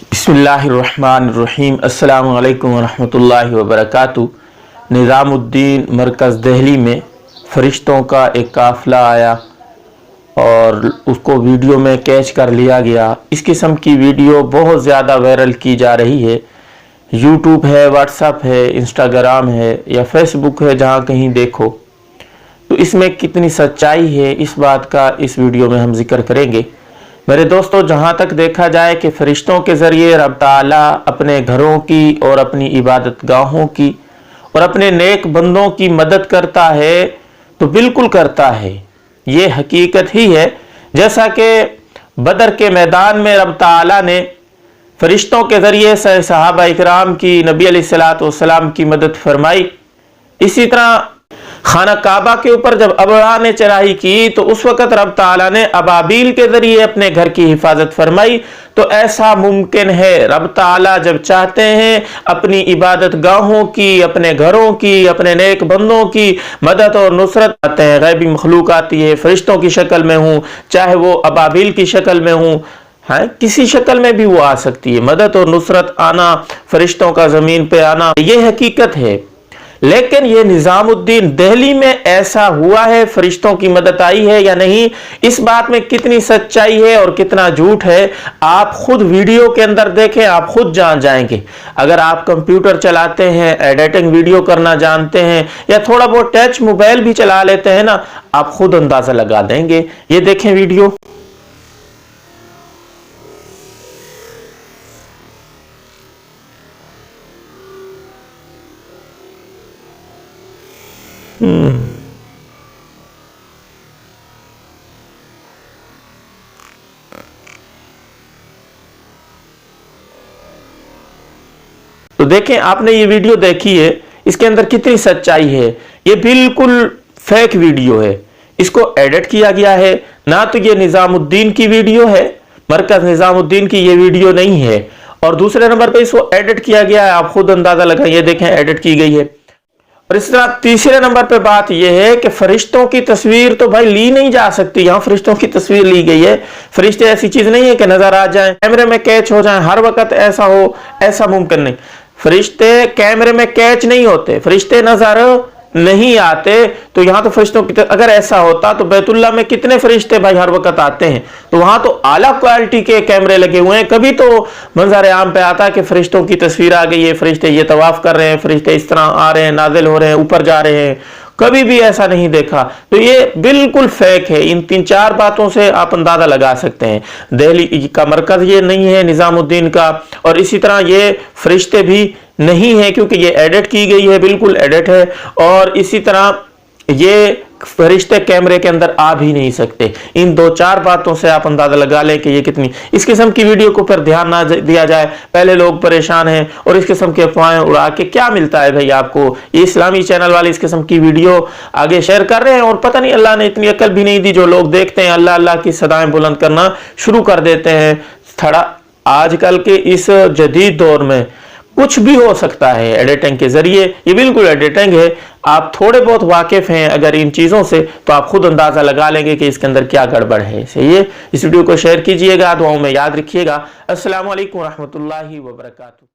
बिस्मिल्लाहिर्रहमानिर्रहीम। अस्सलामु अलैकुम वरहमतुल्लाहि वबरकातुहू। निज़ामुद्दीन मरकज़ दिल्ली में फ़रिश्तों का एक काफ़िला आया और उसको वीडियो में कैच कर लिया गया। इस किस्म की वीडियो बहुत ज़्यादा वायरल की जा रही है। यूट्यूब है, व्हाट्सएप है, इंस्टाग्राम है या फेसबुक है, जहाँ कहीं देखो। तो इसमें कितनी सच्चाई है, इस बात का इस वीडियो में हम जिक्र करेंगे। मेरे दोस्तों, जहाँ तक देखा जाए कि फरिश्तों के ज़रिए रब ताला अपने घरों की और अपनी इबादत गाहों की और अपने नेक बंदों की मदद करता है, तो बिल्कुल करता है। ये हकीकत ही है। जैसा कि बदर के मैदान में रब ताला ने फरिश्तों के ज़रिए सहाबा इकराम की, नबी अलैहिस्सलातु वस्सलाम की मदद फरमाई, इसी तरह खाना काबा के ऊपर जब अबरा ने चढ़ाई की तो उस वक़्त रब ताला ने अबाबील के ज़रिए अपने घर की हिफाजत फरमाई। तो ऐसा मुमकिन है, रब ताला जब चाहते हैं अपनी इबादत गाहों की, अपने घरों की, अपने नेक बंदों की मदद और नुसरत आते हैं। गैबी मखलूक आती है, फरिश्तों की शक्ल में हूँ, चाहे वो अबाबील की शक्ल में हूँ, है किसी शक्ल में भी वो आ सकती है। मदद और नुसरत आना, फरिश्तों का ज़मीन पे आना, ये हकीकत है। लेकिन ये निज़ामुद्दीन दिल्ली में ऐसा हुआ है, फरिश्तों की मदद आई है या नहीं, इस बात में कितनी सच्चाई है और कितना झूठ है, आप खुद वीडियो के अंदर देखें, आप खुद जान जाएंगे। अगर आप कंप्यूटर चलाते हैं, एडिटिंग वीडियो करना जानते हैं या थोड़ा बहुत टच मोबाइल भी चला लेते हैं ना, आप खुद अंदाजा लगा देंगे। ये देखें वीडियो। तो देखें, आपने ये वीडियो देखी है, इसके अंदर कितनी सच्चाई है। ये बिल्कुल फेक वीडियो है, इसको एडिट किया गया है। ना तो ये निज़ामुद्दीन की वीडियो है, मरकज निज़ामुद्दीन की ये वीडियो नहीं है, और दूसरे नंबर पे इसको एडिट किया गया है। आप खुद अंदाजा लगाएं, ये देखें एडिट की गई है। और इस तरह तीसरे नंबर पे बात यह है कि फरिश्तों की तस्वीर तो भाई ली नहीं जा सकती। यहाँ फरिश्तों की तस्वीर ली गई है। फरिश्ते ऐसी चीज नहीं है कि नजर आ जाएं, कैमरे में कैच हो जाएं, हर वक्त ऐसा हो, ऐसा मुमकिन नहीं। फरिश्ते कैमरे में कैच नहीं होते, फरिश्ते नजर नहीं आते। तो यहाँ तो फरिश्तों की अगर ऐसा होता तो बैतुल्लाह में कितने फरिश्ते भाई हर वक्त आते हैं। तो वहां तो आला क्वालिटी के कैमरे लगे हुए हैं। कभी तो मंजर आम पे आता है कि फरिश्तों की तस्वीर आ गई है, फरिश्ते ये तवाफ कर रहे हैं, फरिश्ते इस तरह आ रहे हैं, नाजिल हो रहे हैं, ऊपर जा रहे हैं। कभी भी ऐसा नहीं देखा। तो ये बिल्कुल फेक है। इन 3-4 बातों से आप अंदाजा लगा सकते हैं। दिल्ली का मरकज ये नहीं है निज़ामुद्दीन का, और इसी तरह ये फरिश्ते भी नहीं है, क्योंकि ये एडिट की गई है, बिल्कुल एडिट है। और इसी तरह ये फरिश्ते कैमरे के अंदर आ भी नहीं सकते। इन 2-4 बातों से आप अंदाजा लगा लें कि ये कितनी इस किस्म की वीडियो को पर ध्यान ना दिया जाए। पहले लोग परेशान हैं और इस किस्म की अफवाहें उड़ा के क्या मिलता है भाई आपको। ये इस्लामी चैनल वाले इस किस्म की वीडियो आगे शेयर कर रहे हैं और पता नहीं अल्लाह ने इतनी अकल भी नहीं दी। जो लोग देखते हैं अल्लाह अल्लाह की सदाएं बुलंद करना शुरू कर देते हैं। थोड़ा आजकल के इस जदीद दौर में कुछ भी हो सकता है एडिटिंग के जरिए। ये बिल्कुल एडिटिंग है। आप थोड़े बहुत वाकिफ हैं अगर इन चीजों से, तो आप खुद अंदाजा लगा लेंगे कि इसके अंदर क्या गड़बड़ है। सही है। इस वीडियो को शेयर कीजिएगा, दुआओं में याद रखिएगा। अस्सलामु अलैकुम रहमतुल्लाहि व बरकातुहू।